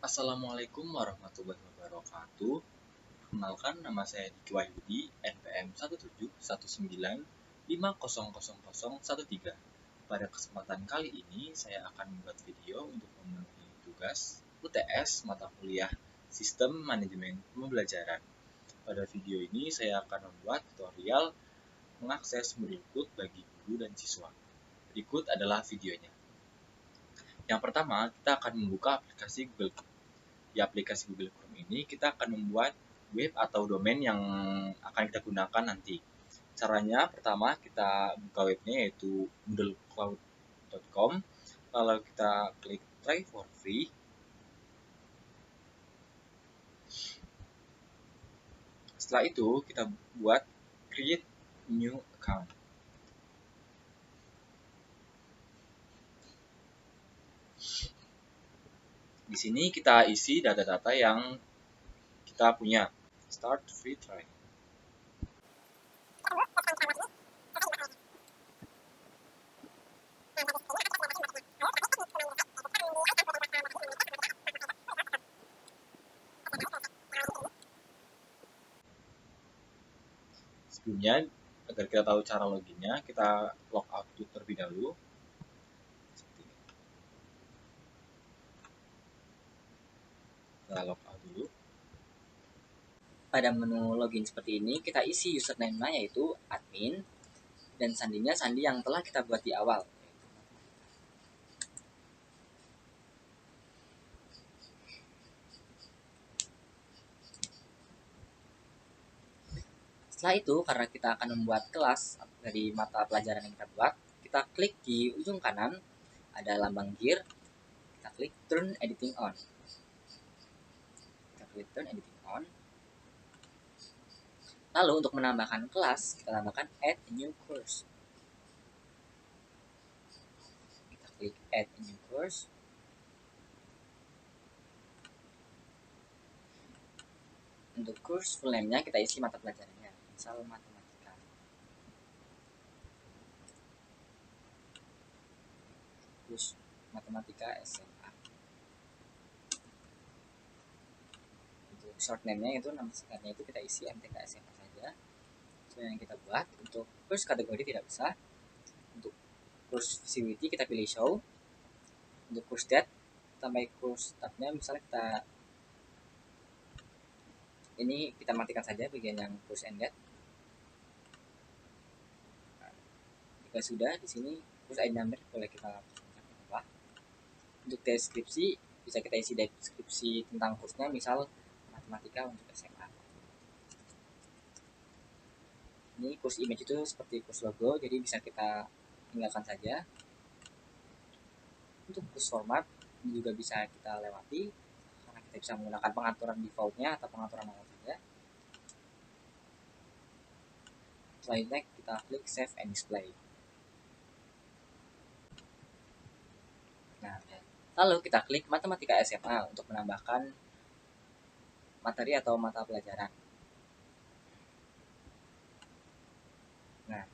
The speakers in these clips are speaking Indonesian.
Assalamualaikum warahmatullahi wabarakatuh. Perkenalkan, nama saya Diki Wahyudi, NPM 17191950013. Pada kesempatan kali ini, saya akan membuat video untuk memenuhi tugas UTS mata kuliah Sistem Manajemen Pembelajaran. Pada video ini, saya akan membuat tutorial mengakses Moodle Cloud bagi guru dan siswa. Berikut adalah videonya. Yang pertama, kita akan membuka aplikasi Google Chrome. Di aplikasi Google Chrome ini kita akan membuat web atau domain yang akan kita gunakan nanti. Caranya pertama kita buka webnya yaitu moodlecloud.com, lalu kita klik try for free. Setelah itu kita buat create new account. Di sini kita isi data-data yang kita punya. Start free trial. Sebelumnya, agar kita tahu cara loginnya, kita log out terlebih dahulu. Kita log out dulu. Pada menu login seperti ini, kita isi username-nya yaitu admin, dan sandinya sandi yang telah kita buat di awal. Setelah itu, karena kita akan membuat kelas dari mata pelajaran yang kita buat, kita klik di ujung kanan, ada lambang gear, kita klik turn editing on. Kita klik turn editing on. Lalu untuk menambahkan kelas, kita tambahkan add a new course. Kita klik add a new course. Untuk course full name-nya kita isi mata pelajarannya, misal matematika. Terus matematika SMA. Untuk short name-nya itu nama singkatnya itu kita isi MTK SMA saja. So, yang kita buat untuk course kategori tidak bisa. Untuk course visibility kita pilih show. Untuk course date tambah course tab-nya misalnya kita matikan saja bagian yang course end date. Nah, jika sudah di sini course ID number boleh kita masukkan ke bawah. Untuk deskripsi bisa kita isi deskripsi tentang kursnya, misal matematika untuk SMA. Ini kurs image itu seperti kurs logo, jadi bisa kita tinggalkan saja. Untuk kurs format ini juga bisa kita lewati karena kita bisa menggunakan pengaturan defaultnya atau pengaturan awal saja. Selanjutnya kita klik save and display. Nah, lalu kita klik matematika SMA untuk menambahkan materi atau mata pelajaran. Nah,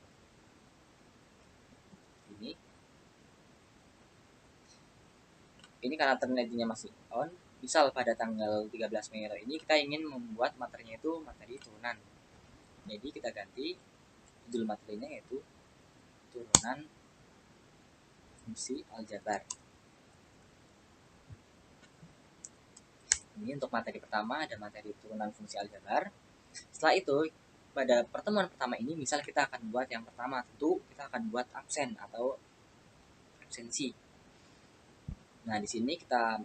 ini karena terminatinya masih on. Misal pada tanggal 13 Mei ini kita ingin membuat materinya itu materi turunan. Jadi kita ganti judul materinya yaitu turunan fungsi aljabar. Ini untuk materi pertama ada materi turunan fungsi aljabar. Setelah itu pada pertemuan pertama ini misal kita akan buat yang pertama, tentu kita akan buat absen atau absensi. Nah, di sini kita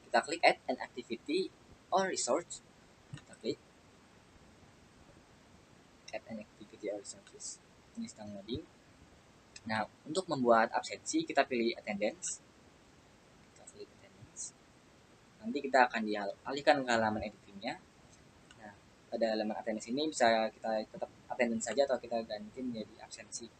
kita klik add an activity or resource. Kita klik add an activity or resources. Ini sedang loading. Nah, untuk membuat absensi kita pilih attendance. Kita klik attendance. Nanti kita akan dialihkan ke halaman editingnya. Nah, pada halaman attendance ini bisa kita tetap attendance saja atau kita ganti menjadi absensi.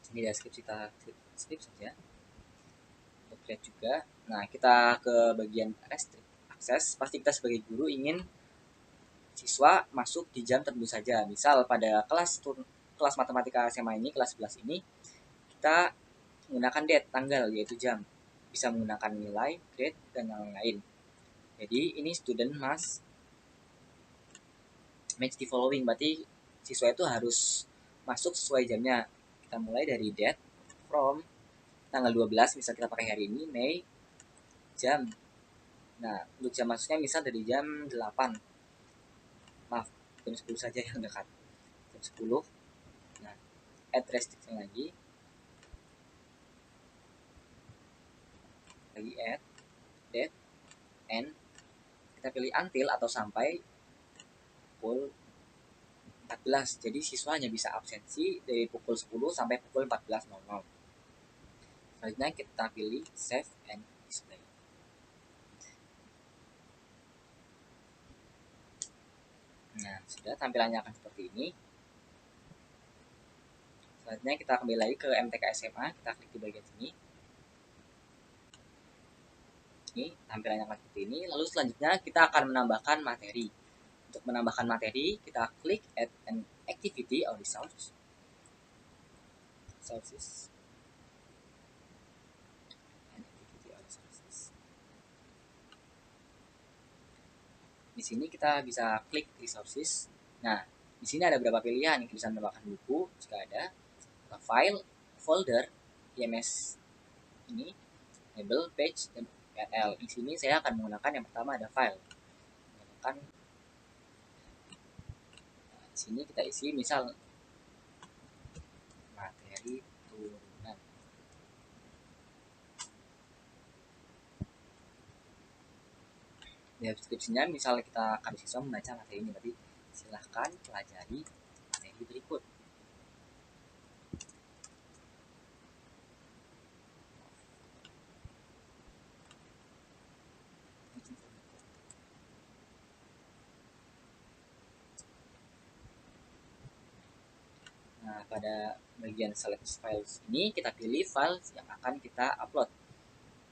Ini deskripsi kita skip saja. Untuk lihat juga. Nah, kita ke bagian restrict akses. Pasti kita sebagai guru ingin siswa masuk di jam tertentu saja. Misal pada kelas matematika SMA ini, kelas 11 ini, kita menggunakan date, tanggal, yaitu jam. Bisa menggunakan nilai, grade, dan yang lain. Jadi ini student must match the following, berarti siswa itu harus masuk sesuai jamnya. Kita mulai dari date, from tanggal 12, misal kita pakai hari ini, Mei, jam. Nah, untuk jam masuknya misal dari jam 8. Maaf, jam 10 saja yang dekat. Jam 10. Nah, add restriction lagi. Add, date, and kita pilih until atau sampai pukul 14. Jadi siswa hanya bisa absensi dari pukul 10 sampai pukul 14.00. Selanjutnya kita pilih save and display. Nah, sudah tampilannya akan seperti ini. Selanjutnya kita kembali lagi ke MTK SMA, kita klik di bagian sini. Ini tampilannya akan seperti ini. Lalu selanjutnya kita akan menambahkan materi. Untuk menambahkan materi, kita klik add an activity or resources. Di sini kita bisa klik resources. Nah, di sini ada beberapa pilihan. Kita bisa menambahkan buku jika ada, file, folder, IMS ini, label, page, dan URL. Di sini saya akan menggunakan yang pertama ada file. Menggunakan di sini kita isi misal materi turunan. Di deskripsinya misalnya kita akan siswa membaca materi ini, berarti silahkan pelajari materi berikut. Nah, pada bagian select files ini kita pilih file yang akan kita upload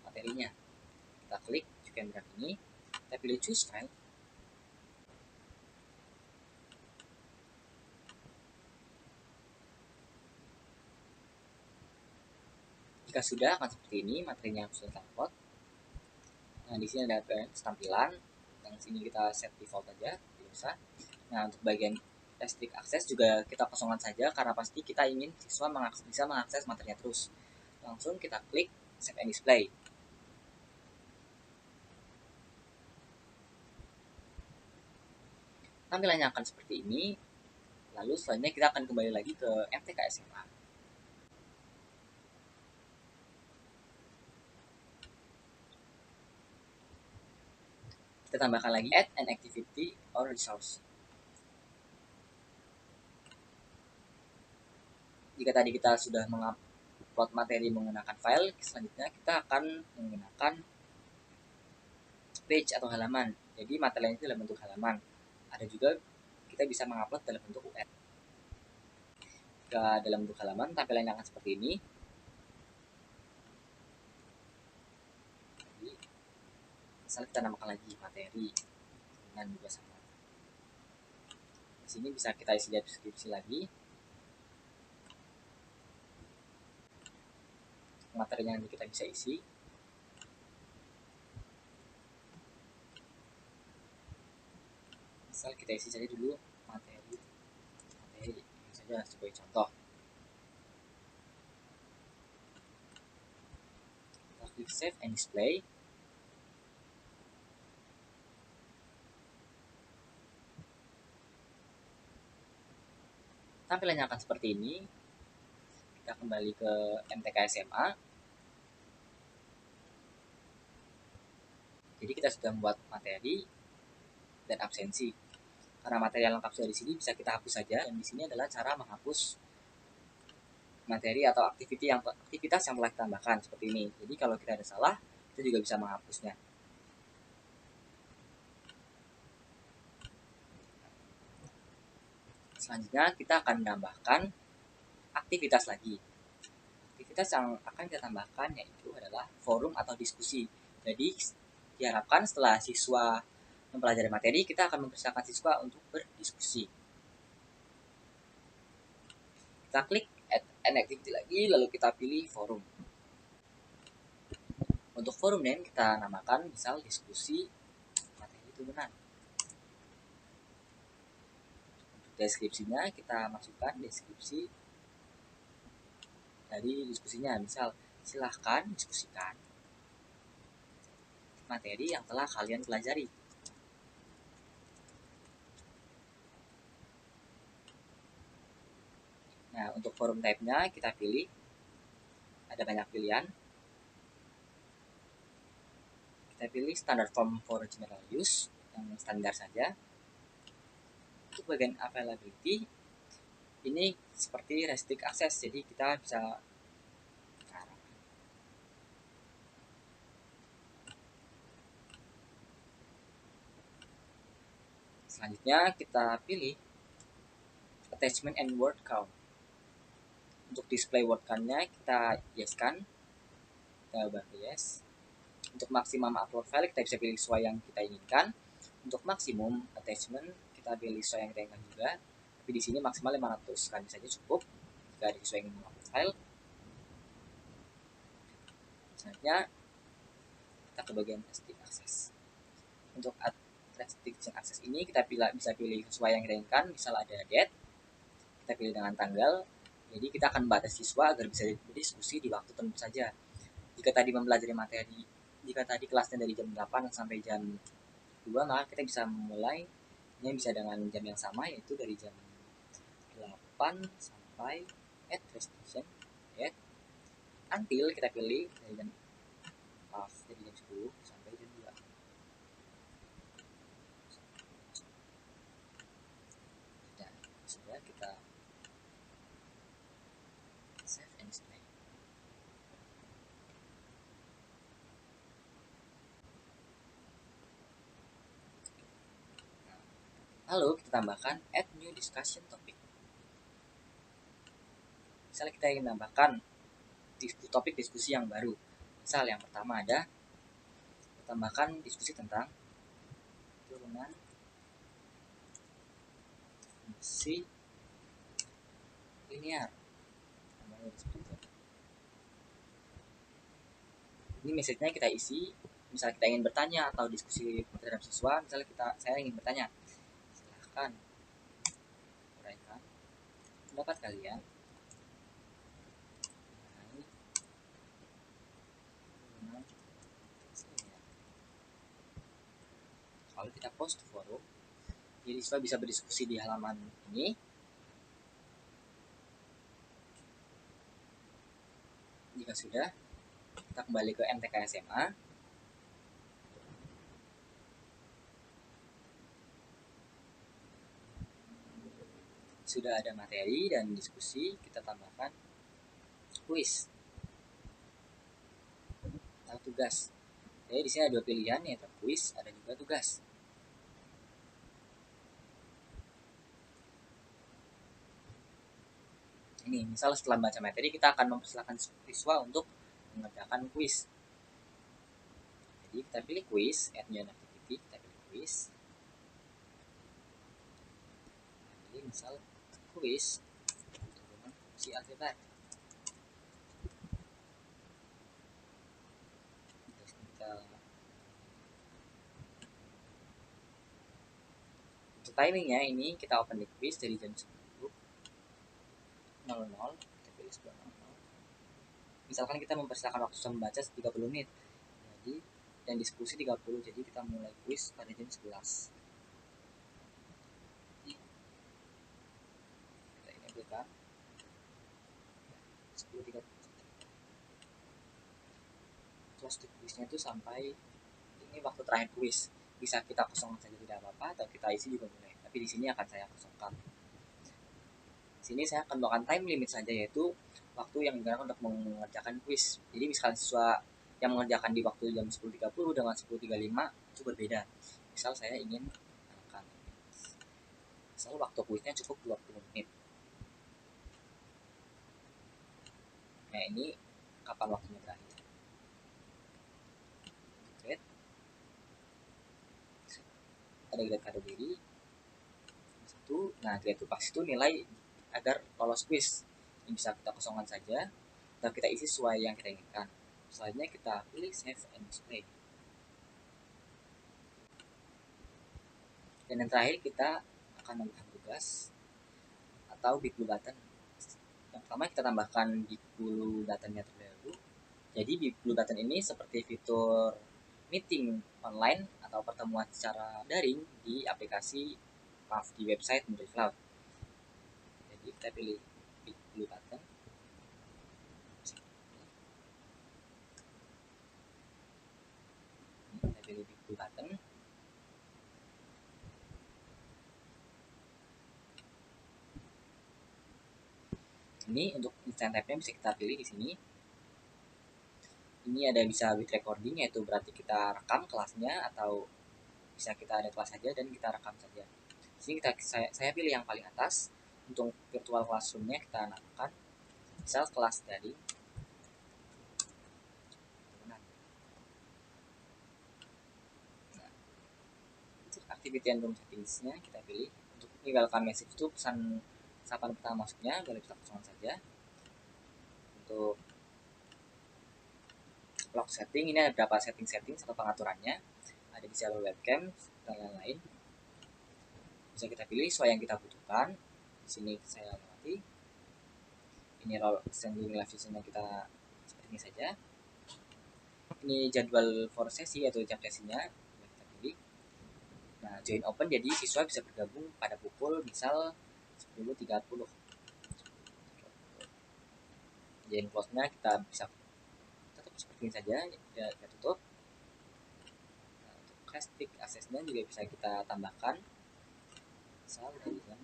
materinya. Kita klik Juken Drive ini, kita pilih choose file. Jika sudah akan seperti ini materinya yang sudah upload. Nah, di sini ada tampilan. Yang sini kita set default aja, biasa. Nah, untuk bagian restrict access juga kita kosongkan saja karena pasti kita ingin siswa bisa mengakses materinya terus. Langsung kita klik save and display. Tampilannya akan seperti ini. Lalu selanjutnya kita akan kembali lagi ke MTK SMA. Kita tambahkan lagi add an activity or resource. Jika tadi kita sudah mengupload materi menggunakan file, selanjutnya kita akan menggunakan page atau halaman. Jadi materinya itu dalam bentuk halaman. Ada juga kita bisa mengupload dalam bentuk URL. Jika dalam bentuk halaman, tampilannya akan seperti ini. Jadi, misalnya kita namakan lagi materi dengan juga sama. Di sini bisa kita isi deskripsi lagi. Materinya nanti kita bisa isi. Misal kita isi saja dulu materi ini saja sebagai contoh. Kita klik save and display. Tampilannya akan seperti ini. Kita kembali ke MTK SMA. Jadi kita sudah membuat materi dan absensi. Karena materi yang lengkap sudah di sini, bisa kita hapus saja. Dan di sini adalah cara menghapus materi atau aktivitas yang telah kita tambahkan seperti ini. Jadi kalau kita ada salah, kita juga bisa menghapusnya. Selanjutnya kita akan menambahkan aktivitas lagi. Aktivitas yang akan kita tambahkan yaitu adalah forum atau diskusi. Jadi diharapkan setelah siswa mempelajari materi, kita akan mempersilakan siswa untuk berdiskusi. Kita klik add an activity lagi, lalu kita pilih forum. Untuk forum name kita namakan misal diskusi materi turunan. Untuk deskripsinya kita masukkan deskripsi dari diskusinya, misal silahkan diskusikan materi yang telah kalian pelajari. Nah, untuk forum type-nya kita pilih, ada banyak pilihan. Kita pilih standard form for general use, yang standar saja. Untuk bagian availability, ini seperti restrict access, jadi kita bisa selanjutnya kita pilih attachment and word count. Untuk display word count-nya kita yes-kan, kita bantu yes. Untuk maksimum upload file kita bisa pilih sesuai yang kita inginkan. Untuk maksimum attachment kita pilih sesuai yang kita inginkan juga. Tapi di sini maksimal 500 kan saja cukup jika ada sesuai yang upload file. Selanjutnya kita ke bagian restrict access. Untuk restriction access ini kita bisa pilih sesuai yang kita inginkan. Misal ada date, kita pilih dengan tanggal. Jadi kita akan membatasi siswa agar bisa berdiskusi di waktu tertentu saja. Jika tadi mempelajari materi, jika tadi kelasnya dari jam 8 sampai jam 2, maka kita bisa memulai ini bisa dengan jam yang sama, yaitu dari jam 8 sampai restriction until kita pilih dari jam 10 sampai jam 2. Sudah kita save and display. Lalu kita tambahkan add new discussion topic. Misalnya kita ingin menambahkan topik diskusi yang baru. Misal yang pertama ada tambahkan diskusi tentang turunan fungsi linear. Ini message-nya kita isi. Misalnya kita ingin bertanya atau diskusi terhadap siswa, misalnya saya ingin bertanya, silahkan uraikan pendapat kalian mengenai turunan fungsi linear. Kalau kita post ke forum, jadi siswa bisa berdiskusi di halaman ini. Jika sudah, kita kembali ke MTK SMA. Sudah ada materi dan diskusi, kita tambahkan kuis atau tugas. Jadi di sini ada 2 pilihan, yaitu kuis, ada juga tugas. Ini misal setelah baca materi kita akan mempersilahkan siswa untuk mengerjakan kuis. Jadi kita pilih kuis, add new activity, kita pilih kuis. Jadi misal kuis turunan fungsi aljabar. Terus kita untuk timingnya ini kita open the quiz dari jam 10:00 kita pilih 10:00. Misalkan kita mempersilakan waktu membaca 30 menit. Jadi dan diskusi 30, jadi kita mulai kuis pada jam 11. Kita ini bukan 10:30. Close the kuisnya itu sampai ini waktu terakhir kuis. Bisa kita kosongkan saja tidak apa-apa, atau kita isi juga boleh. Tapi di sini akan saya kosongkan. Sini saya akan melakukan time limit saja, yaitu waktu yang digunakan untuk mengerjakan kuis. Jadi misalkan siswa yang mengerjakan di waktu jam 10.30 dengan 10.35 itu berbeda. Misal saya ingin menekan, misal waktu kuisnya cukup 20 menit. Nah ini kapan waktunya berakhir. ada grade kategori satu. Nah, grade to pass itu nilai agar lolos quiz. Ini bisa kita kosongkan saja atau kita isi sesuai yang kita inginkan. Selanjutnya kita pilih save and display. Dan yang terakhir kita akan menambahkan tugas atau big blue button. Yang pertama kita tambahkan big blue buttonnya terlebih dahulu. Jadi big blue button ini seperti fitur meeting online atau pertemuan secara daring di aplikasi di website Moodle Cloud. Jadi kita pilih big blue button. Kita pilih big blue button. Ini untuk instant type-nya bisa kita pilih di sini. Ini ada bisa with recording, yaitu berarti kita rekam kelasnya, atau bisa kita ada kelas saja dan kita rekam saja. Di sini saya pilih yang paling atas. Untuk virtual classroom-nya kita namakan misal kelas daring. Nah, untuk activity and room settings-nya kita pilih. Untuk ini welcome message itu pesan sapaan pertama masuknya, boleh kita kosongkan saja. Untuk log setting, ini ada beberapa setting atau pengaturannya, ada disable webcam dan lain-lain. Bisa kita pilih sesuai yang kita butuhkan. Di sini saya lewati. Ini role assembly live session-nya kita seperti ini saja. Ini jadwal for sesi atau jam sesinya kita pilih. Nah, join open, jadi siswa bisa bergabung pada pukul misal 10.30. Join close-nya kita bisa tutup seperti ini saja, kita tutup. Nah, untuk classic access-nya juga bisa kita tambahkan misal dari jam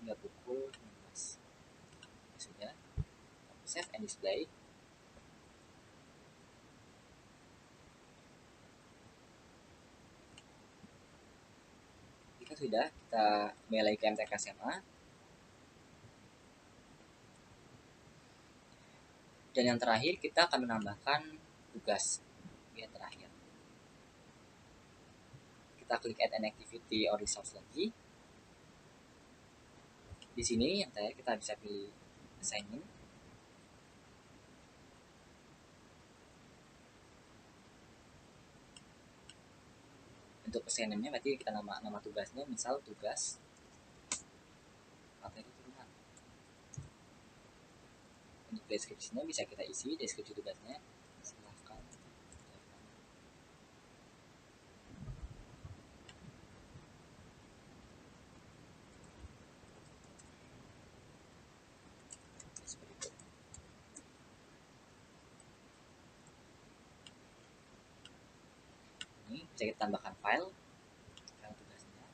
hingga pukul 15. Sudah. Save and display. Jika sudah, kita kembali lagi ke MTK SMA. Dan yang terakhir kita akan menambahkan tugas yang terakhir. Kita klik add an activity or resource lagi. Di sini yang terakhir kita bisa pilih assignment. Untuk assignment-nya berarti kita nama tugasnya misal tugas materi turunan. Untuk deskripsinya bisa kita isi deskripsi tugasnya. Silahkan. Seperti itu. Ini bisa kita tambahkan file tugasnya.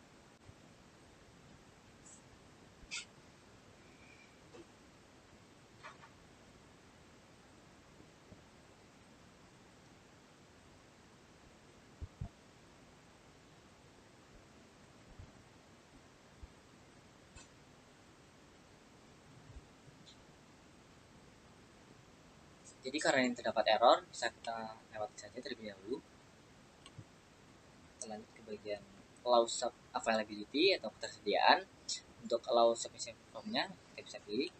Jadi karena ini terdapat error, bisa kita lewati saja terlebih dahulu. Kita lanjut ke bagian allow sub availability atau ketersediaan. Untuk allow submission formnya kita bisa pilih.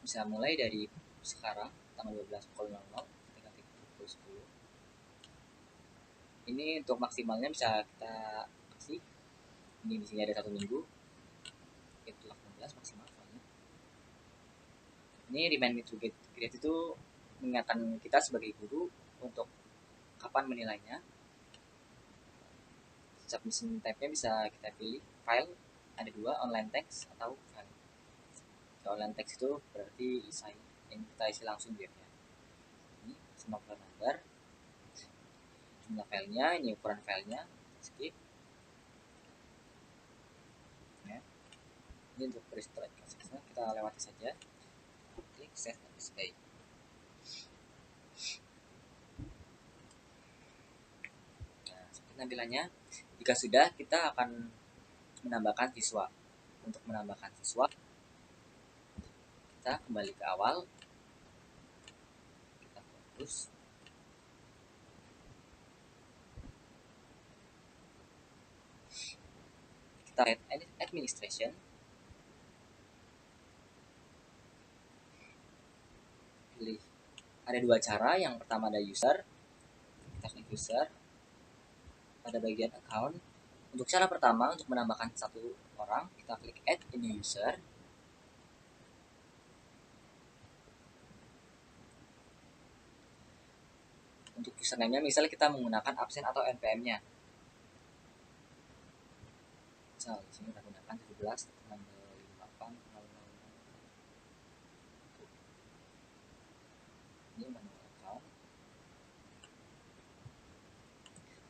Bisa mulai dari sekarang tanggal 12 pukul 00 hingga pukul 10. Ini untuk maksimalnya bisa kita kasih. Ini di sini ada 1 minggu. Itu 18 maksimal soalnya. Ini remind me to get grade itu mengingatkan kita sebagai guru untuk kapan menilainya. Submission type-nya bisa kita pilih file, ada 2, online text atau file. Kalau online text itu berarti yang kita isi langsung webnya. Ini semua number, jumlah filenya, ini ukuran filenya, skip. Ya. Ini untuk peristiwa kita lewati saja. Klik save and display. tampilannya. Jika sudah, kita akan menambahkan siswa. Untuk menambahkan siswa, kita kembali ke awal, kita fokus, kita add administration, pilih. Ada dua cara. Yang pertama ada user, kita klik user. Pada bagian account, untuk cara pertama untuk menambahkan satu orang, kita klik add a new user. Untuk username-nya misalnya kita menggunakan absen atau npm-nya. Misal di sini kita gunakan 17 658 ini manual account.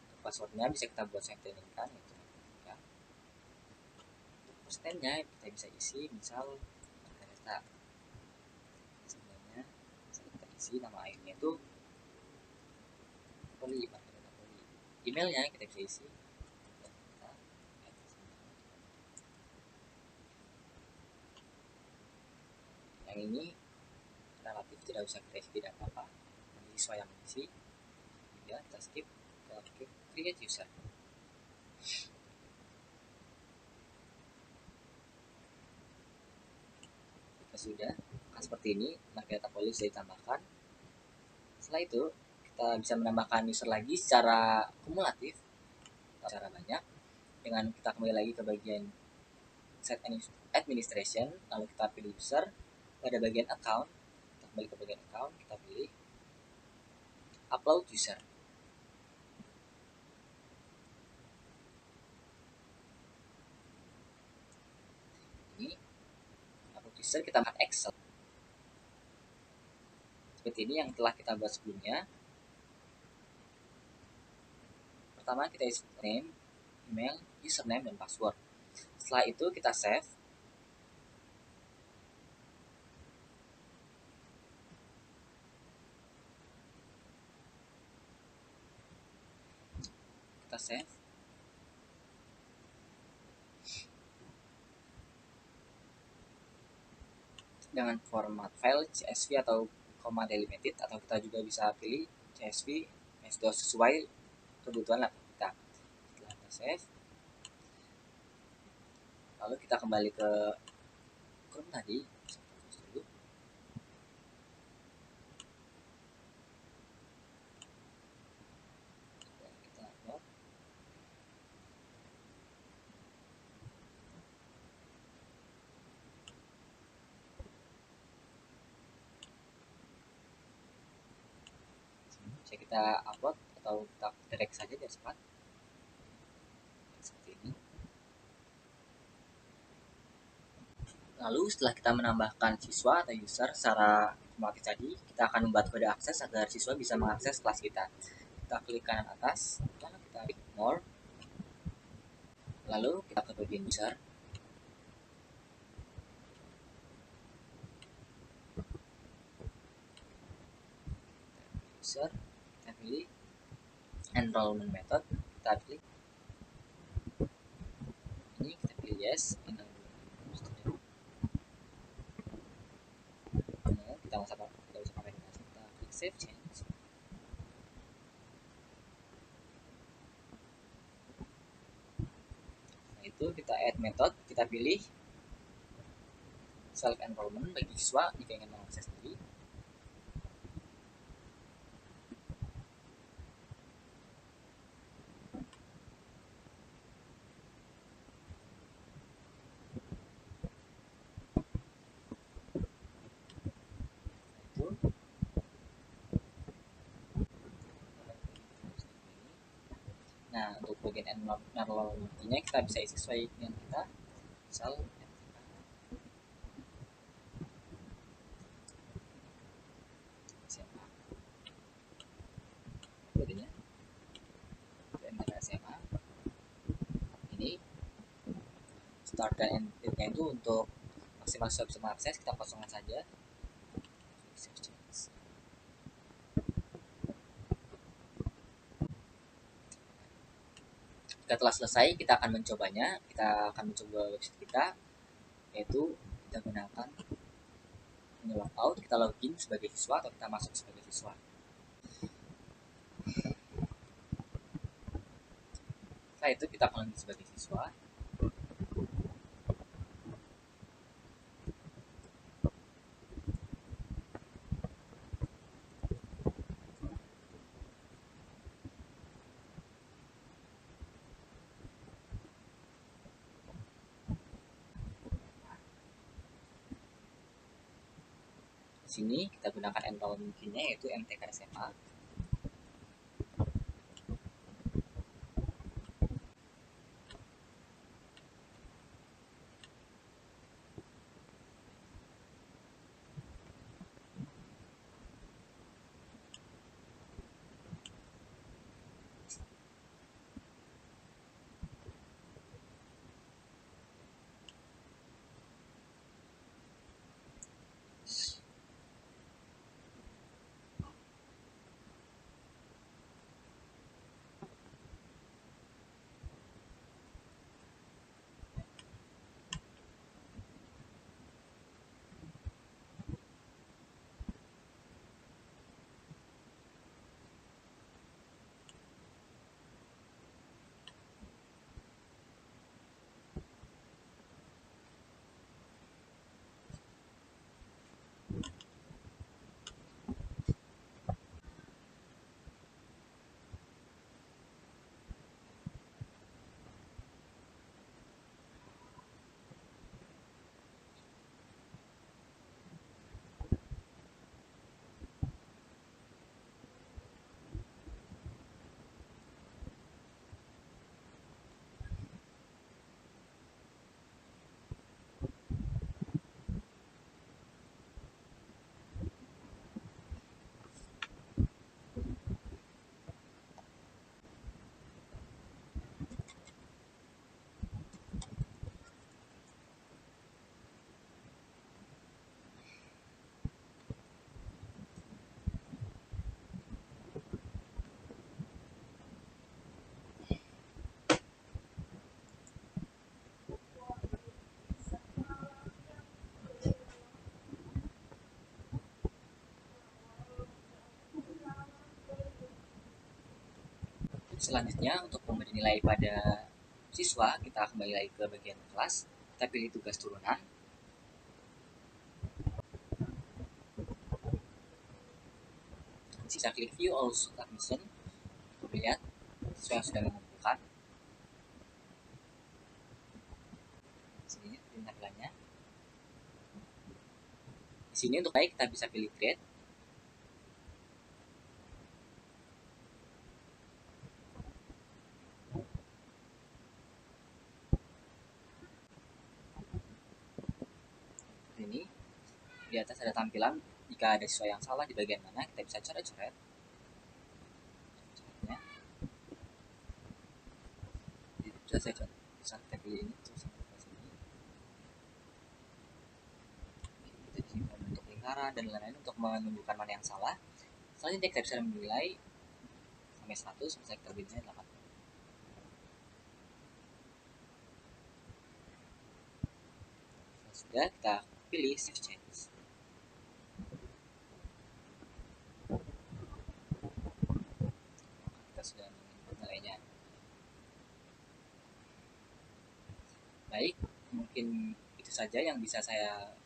Untuk passwordnya bisa kita buat settingkan itu. Untuk persennya kita bisa isi misal Margareta. Sebenarnya kita isi nama airnya itu Poli, Margareta Poli. Emailnya kita bisa isi. Yang ini relatif tidak usah kita isi, tidak apa-apa, nanti siswa yang mengisi. Ya, kita skip, kita klik create user. Jika sudah, akan seperti ini, Margareta Poli sudah ditambahkan. Setelah itu, kita bisa menambahkan user lagi secara kumulatif, secara banyak, dengan kita kembali lagi ke bagian set administration, lalu kita pilih user. Pada bagian account, kita kembali ke bagian account, kita pilih upload user. Ini upload user, kita buat Excel seperti ini yang telah kita buat sebelumnya. Pertama kita isi name, email, username, dan password. Setelah itu kita save. Kita save. Dengan format file CSV atau comma delimited, atau kita juga bisa pilih CSV MS-DOS sesuai kebutuhan laptop kita. Setelah kita save, lalu kita kembali ke Chrome tadi. Kita upload. Bisa kita upload atau kita drag saja biar cepat. Seperti ini. Lalu setelah kita menambahkan siswa atau user secara otomatis tadi, kita akan membuat kode akses agar siswa bisa mengakses kelas kita. Kita klik kanan atas, lalu kita klik more, lalu kita ke bagian user. User, kita pilih enrollment method, kita klik ini, kita pilih yes, kita usah pakai data, kita klik save change. Nah, itu kita add method, kita pilih self enrollment bagi siswa jika ingin mengakses sendiri. Nah, untuk bagian enrollment-nya kita bisa isi sesuai dengan kita. Misal SMA. Kodenya SMA. Ini start dan end-nya itu untuk maksimal siswa bisa mengakses, kita kosongkan saja. Jika telah selesai, kita akan mencobanya. Kita akan mencoba website kita, yaitu kita gunakan ini logout, kita login sebagai siswa atau kita masuk sebagai siswa. Setelah itu kita akan login sebagai siswa. Di sini kita gunakan enrollment key-nya yaitu MTK SMA. Selanjutnya, untuk memberi nilai pada siswa, kita kembali lagi ke bagian kelas. Kita pilih tugas turunan. Kita klik view all submission. Untuk lihat siswa yang sudah mengumpulkan. Sini tampilannya. Di sini untuk naik kita bisa pilih grade. Ini di atas ada tampilan jika ada siswa yang salah di bagian mana, kita bisa coret-coret. Bisa kita pilih ini terus sampai sini. Kita di sini membentuk lingkaran dan lain-lain untuk menunjukkan mana yang salah. Selanjutnya kita bisa menilai sampai 100, misalnya kita berinya 8. Sudah, kita pilih save change. Kita sudah menginput nilainya. Baik, mungkin itu saja yang bisa saya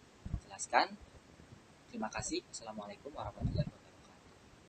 jelaskan. Terima kasih. Assalamualaikum warahmatullahi wabarakatuh.